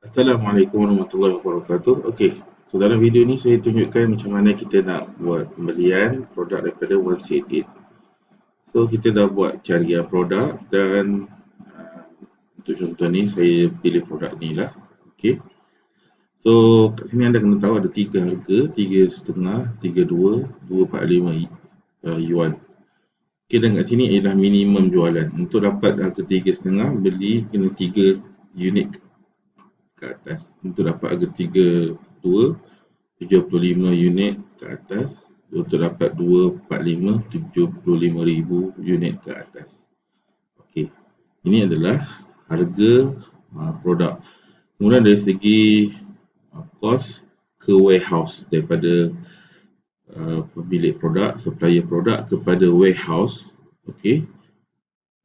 Assalamualaikum warahmatullahi wabarakatuh. Okey, so dalam video ni saya tunjukkan macam mana kita nak buat pembelian produk daripada 188. So kita dah buat carian produk dan untuk contoh ni saya pilih produk ni lah. Okey. So kat sini anda kena tahu ada tiga harga, 3.5, 32, 245 yuan. Okey, dan kat sini ialah minimum jualan. Untuk dapat harga 3.5 beli kena 3 unit ke atas. Untuk dapat harga 32, 75 unit ke atas. Untuk dapat 245, 75,000 unit ke atas. Okey. Ini adalah harga produk. Kemudian dari segi kos ke warehouse daripada pemilik produk, supplier produk kepada warehouse. Okey.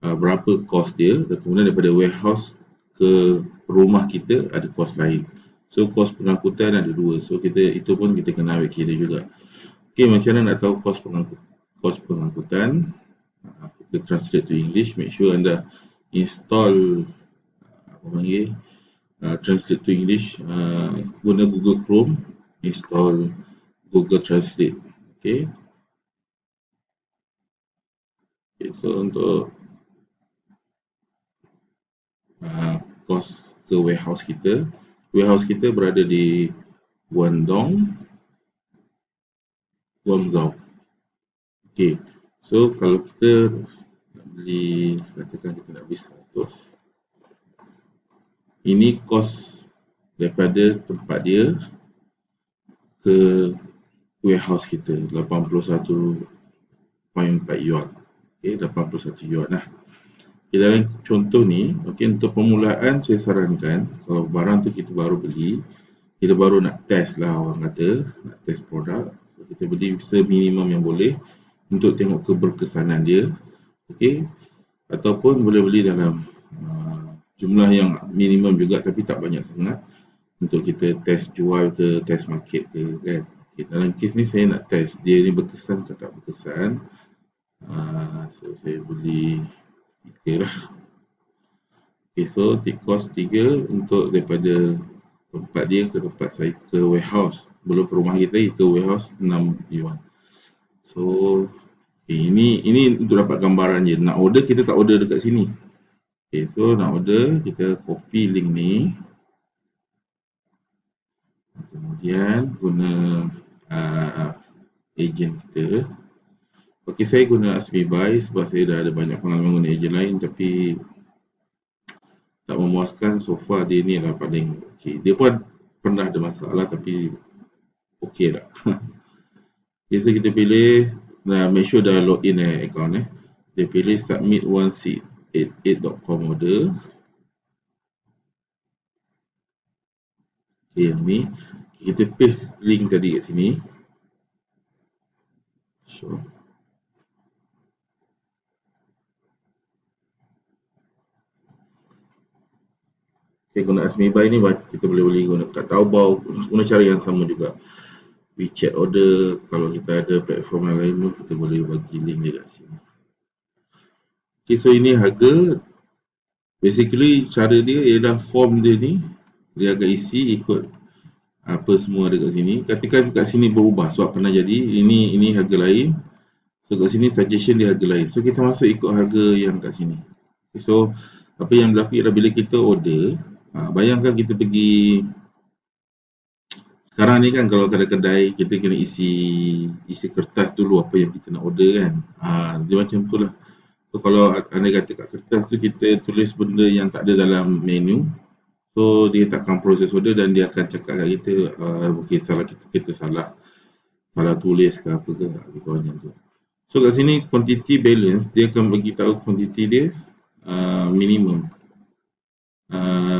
Berapa kos dia, dan kemudian daripada warehouse ke rumah kita ada kos lain. So kos pengangkutan ada dua. So itu pun kita kena ambil kira juga. Okey, macam mana nak tahu kos pengangkutan? Kita translate to English. Make sure anda install translate to English, guna Google Chrome, install Google Translate. Okey. So untuk kos ke warehouse kita berada di Guangdong, Guangzhou. Okey, so kalau kita nak beli, katakan kita nak beli 100, ini kos daripada tempat dia ke warehouse kita 81.4 yuan. Okey, 81 yuan lah. Okay, dalam contoh ni, okay, untuk permulaan saya sarankan kalau barang tu kita baru beli, kita baru nak test lah, orang kata nak test produk, so kita beli seminimum yang boleh untuk tengok keberkesanan dia. Okey, ataupun boleh beli dalam jumlah yang minimum juga tapi tak banyak sangat untuk kita test jual ke, test market ke, kan. Okay, dalam kes ni saya nak test dia ni berkesan ke tak berkesan. So saya beli 3 lah. Okay, so kos 3 untuk daripada tempat dia ke tempat saya ke warehouse, belum ke rumah kita, ke warehouse 6 yuan. So ini untuk dapat gambaran je. Nak order kita tak order dekat sini. Okay, so nak order kita copy link ni, kemudian guna agent kita. Okay, saya guna AskMeBuy sebab saya dah ada banyak pengalaman guna agent lain tapi tak memuaskan. So far dia ni lah paling okay. Dia pun pernah ada masalah tapi okey lah. Okay, so kita pilih, make sure dah login account Dia pilih submit 188.com order. Okay, ni kita paste link tadi kat sini. Sure. Okay, guna AskMeBuy ni kita boleh beli guna kat Taobao, guna cara yang sama juga. WeChat order, kalau kita ada platform yang lain pun kita boleh bagi link dia kat sini. Okay, so ini harga. Basically cara dia ialah form dia ni dia akan isi ikut apa semua ada kat sini. Katakan kat sini berubah sebab pernah jadi ini harga lain. So kat sini suggestion dia harga lain. So kita masuk ikut harga yang kat sini. Okay, so apa yang berlaku ialah bila kita order, bayangkan kita pergi sekarang ni kan, kalau kedai-kedai kita kena isi kertas dulu apa yang kita nak order kan. Dia macam tu lah. So kalau anda kata kat kertas tu kita tulis benda yang tak ada dalam menu, so dia takkan proses order dan dia akan cakap kat kita mungkin salah kita salah tulis ke apa ke lebih kurang macam tu. So kat sini quantity balance dia akan bagi tahu quantity dia minimum.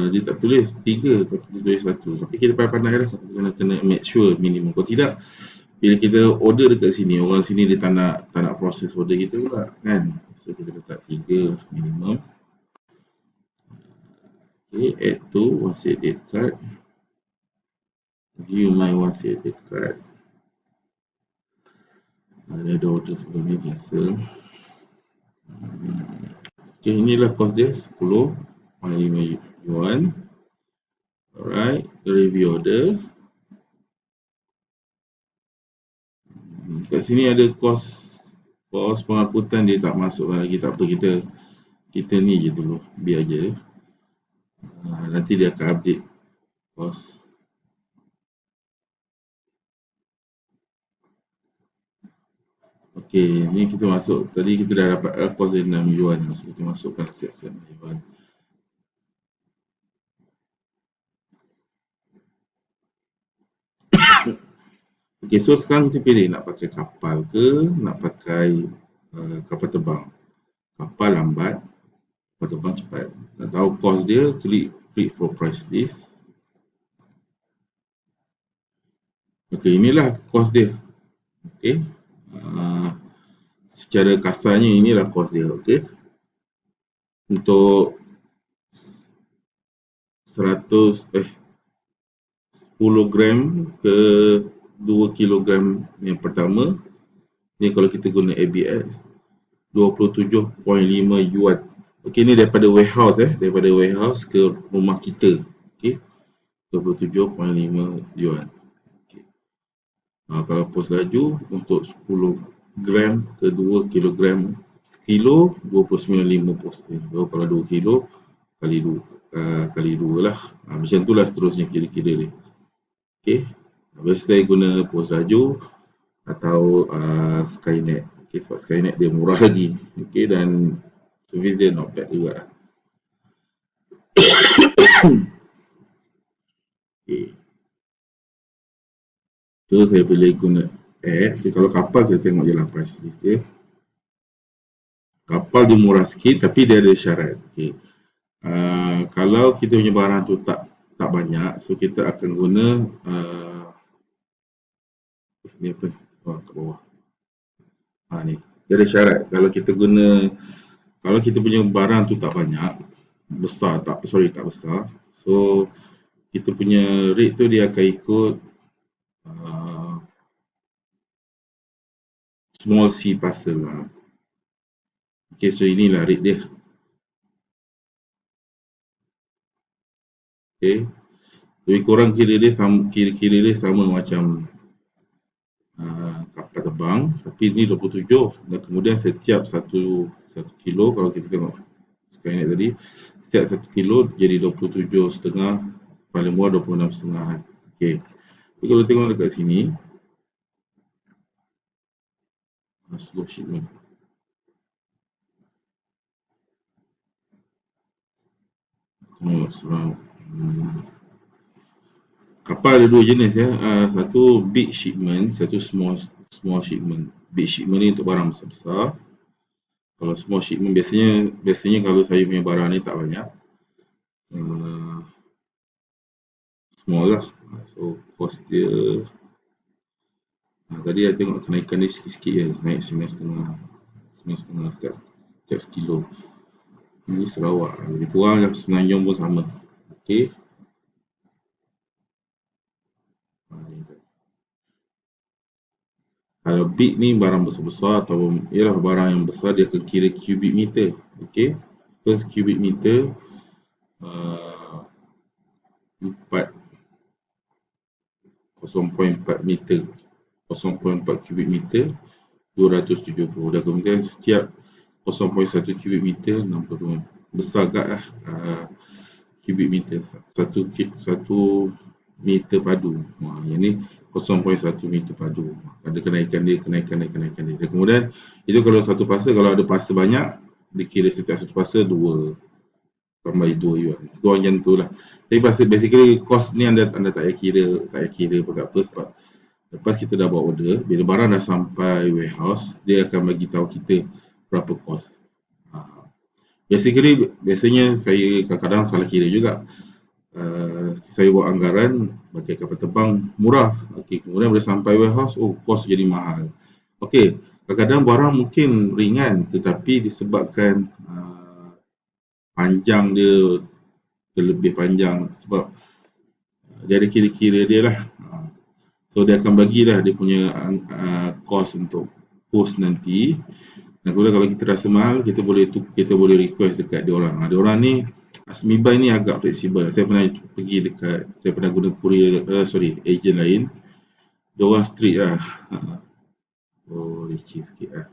Dia tak tulis 3 tapi dia tulis 1. Tapi kita pandai-pandai lah, kena make sure minimum. Kalau tidak, bila kita order dekat sini, orang sini dia tak nak proses order kita pula kan. So kita letak 3 minimum. Okay, add to 188 card. View my 188 card. Ada order sebelum ni, cancel. Okay, inilah cost dia 10.5 yuan. Alright, review order. Kat sini ada kos pengangkutan dia tak masuk lagi, tak apa, kita ni je dulu, biar je. Nanti dia akan update kos. Okey, ni kita masuk, tadi kita dah dapat kos dia 6 yuan, so kita masukkan siap-siap 6 yuan. Okey, so sekarang kita pilih nak pakai kapal ke, nak pakai kapal terbang. Kapal lambat, kapal terbang cepat. Nak tahu kos dia, klik for price list. Okey, inilah kos dia. Okey, secara kasarnya inilah kos dia. Okey, untuk 10 gram ke 2 kilogram yang pertama ni, kalau kita guna ABS 27.5 yuan. Okey, ni daripada warehouse ke rumah kita. Okey, 27.5 yuan. Okay. Kalau pos laju untuk 10 gram ke 2 kilogram, sekilo 29.5 pos. Kalau 2 kilo kali 2 lah. Macam tu lah seterusnya kira-kira dia. Okey, biasa saya guna pos laju atau Skynet. Okey, sebab Skynet dia murah lagi. Okey, dan servis dia not bad juga. Okey, so saya boleh guna add. Okay, kalau kapal kita tengok je lah price list dia. Kapal dia murah sikit tapi dia ada syarat. Okey, kalau kita punya barang tu tak banyak, so kita akan guna ni apa? Kat bawah. Ni. Dia ada syarat. Kalau kita punya barang tu tak banyak, tak besar. So kita punya rate tu dia akan ikut small sea parcel lah. Okay, so inilah rate dia. Okay, lebih kurang kira dia sama macam kapal terbang, tapi ni 27, dan kemudian setiap 1 kilo, kalau kita tengok Skynet tadi, setiap 1 kilo jadi 27,5, paling murah 26,5. Okey, kalau tengok dekat sini, slow shipment. Kapal ada dua jenis ya. Satu big shipment, satu small shipment. Big shipment ni untuk barang besar-besar. Kalau small shipment biasanya kalau saya punya barang ni tak banyak, small lah. So cost dia tadi saya tengok kenaikan dia sikit-sikit je, naik 9.5 setiap kilo. Ini Sarawak, lebih kurang Semenanjung pun sama. Okey. Kalau big ni barang besar-besar atau ialah barang yang besar, dia akan kira cubic meter. Okey. First cubic meter 0.4 meter, 0.4 cubic meter 270. Dan kemudian setiap 0.1 cubic meter 60. Besar agak lah cubic meter. 1 meter padu. Yang ni 0.1 meter padu. Ada kenaikan dia. Dan kemudian itu kalau satu parcel, kalau ada parcel banyak, dikira setiap satu parcel 2 tambah 2 yuan. Kurang macam tu lah. Tapi basically cost ni anda tak payah kira apa sebab lepas kita dah buat order, bila barang dah sampai warehouse, dia akan bagi tahu kita berapa cost. Biasanya saya kadang-kadang salah kira juga. Saya buat anggaran pakai kapal terbang murah. Okey, kemudian bila sampai warehouse, cost jadi mahal. Okey, kadang-kadang barang mungkin ringan tetapi disebabkan panjang dia terlebih panjang sebab dia ada kira-kira dia lah. So dia akan bagilah dia punya cost untuk post nanti. Dan kemudian kalau kita rasa mahal, kita boleh request dekat dia orang. Dia orang ni Asmibuy ni agak fleksibel. Saya pernah guna courier, agent lain. Diorang strict lah. Oh, leceh sikit lah.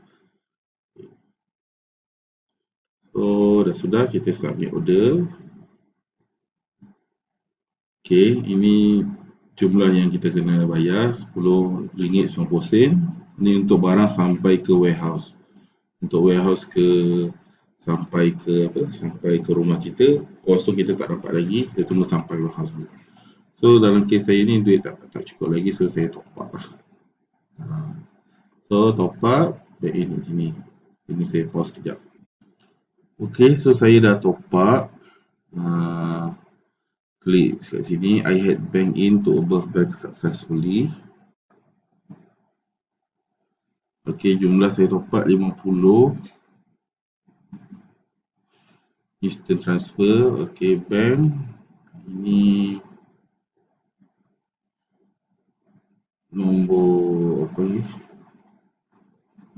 So, dah sudah kita submit order. Okay, ini jumlah yang kita kena bayar, RM10.90. Ini untuk barang sampai ke warehouse. Untuk warehouse sampai ke rumah kita, kosong kita tak dapat lagi, kita tunggu sampai warehouse dulu. So dalam kes saya ni duit tak cukup lagi, so saya top up lah. So top up, back in di sini. Ini saya pause kejap. Okay, so saya dah top up. Klik kat sini, I had bank in to above bank successfully. Okay, jumlah saya top up 50. Instant transfer, okay, bank. Ini nombor apa ni?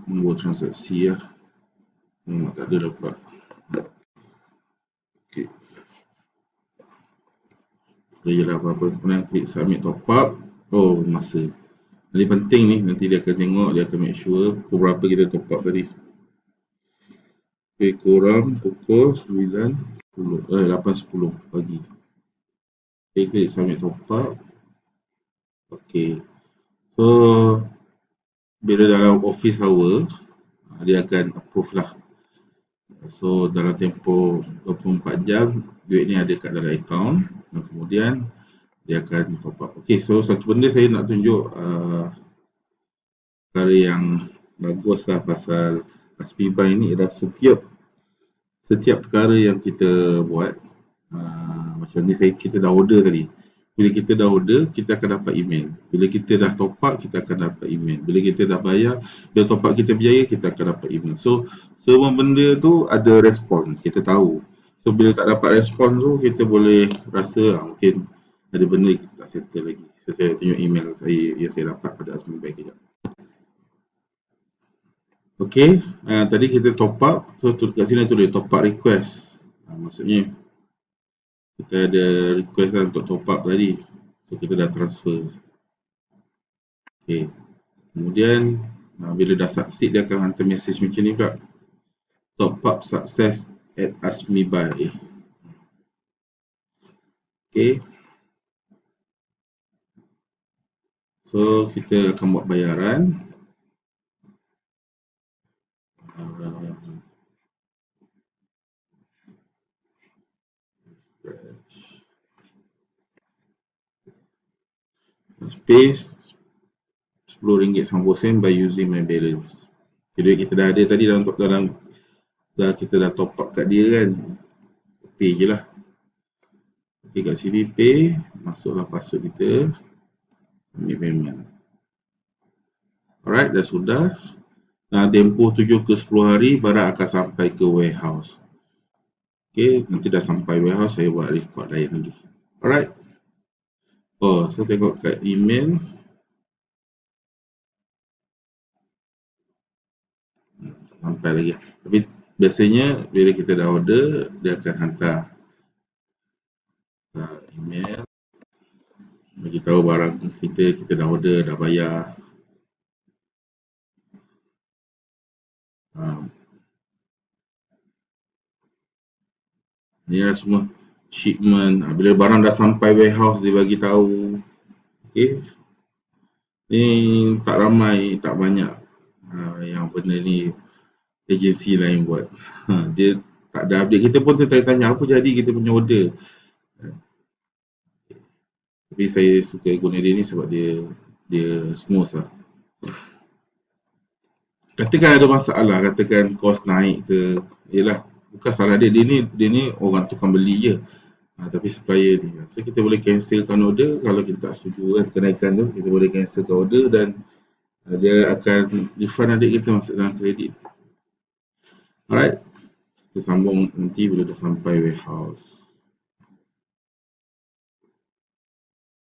Nombor transaksi lah. Tak ada dapat. Okay. Dia lah apa-apa. Kemudian klik submit top up. Oh, masa. Jadi penting ni, nanti dia akan tengok, dia akan make sure pukul berapa kita top up tadi. Okay, kurang pukul 8.10 pagi. Okay, klik submit top up. Okay. So, bila dalam office hour, dia akan approve lah. So, dalam tempoh 24 jam, duit ni ada kat dalam account. Dan kemudian, dia akan top up. Okay, so satu benda saya nak tunjuk perkara yang bagus lah pasal Asmibuy ni adalah setiap perkara yang kita buat, macam ni kita dah order tadi. Bila kita dah order, kita akan dapat email. Bila kita dah top up, kita akan dapat email. Bila kita dah bayar, bila top up kita berjaya, kita akan dapat email. So, semua benda tu ada respon, kita tahu. So, bila tak dapat respon tu, kita boleh rasa mungkin ada benda kita tak settle lagi. So, saya tunjuk email yang saya dapat pada Asmibuy kejap. Okay, tadi kita top up. So, kat sini tulis top up request. Maksudnya, kita ada request lah untuk top up tadi. So, kita dah transfer. Okay. Kemudian, bila dah succeed, dia akan hantar message macam ni pula. Top up success at Asmibuy. Okay. So, kita akan buat bayaran. Pay RM10.90 by using my balance. Duit kita dah ada tadi kita dah top up kat dia kan. Pay je lah. Okay, kat sini pay, masuklah password kita. Submit payment. Alright, dah sudah. Tempoh 7 ke 10 hari barang akan sampai ke warehouse. Okay, nanti dah sampai warehouse, saya buat record lain lagi. Alright. Oh, saya tengok kat email. Sampai lagi. Tapi biasanya bila kita dah order, dia akan hantar email bagi tahu barang kita dah order, dah bayar. Ni lah semua shipment. Bila barang dah sampai warehouse, dia bagi tahu. Okay. Ni tak ramai, tak banyak yang benda ni agensi lain buat. Dia tak ada update. Kita pun tanya apa jadi kita punya order. Tapi saya suka guna dia ni sebab dia smooth lah. Katakan ada masalah, katakan kos naik ke, yelah, bukan salah dia ni orang tukang beli je. Tapi supplier ni. So kita boleh cancelkan order kalau kita tak setuju kan kenaikan tu, kita boleh cancelkan order dan dia akan refund adik kita masuk dalam kredit. Alright. Kita sambung nanti bila dah sampai warehouse.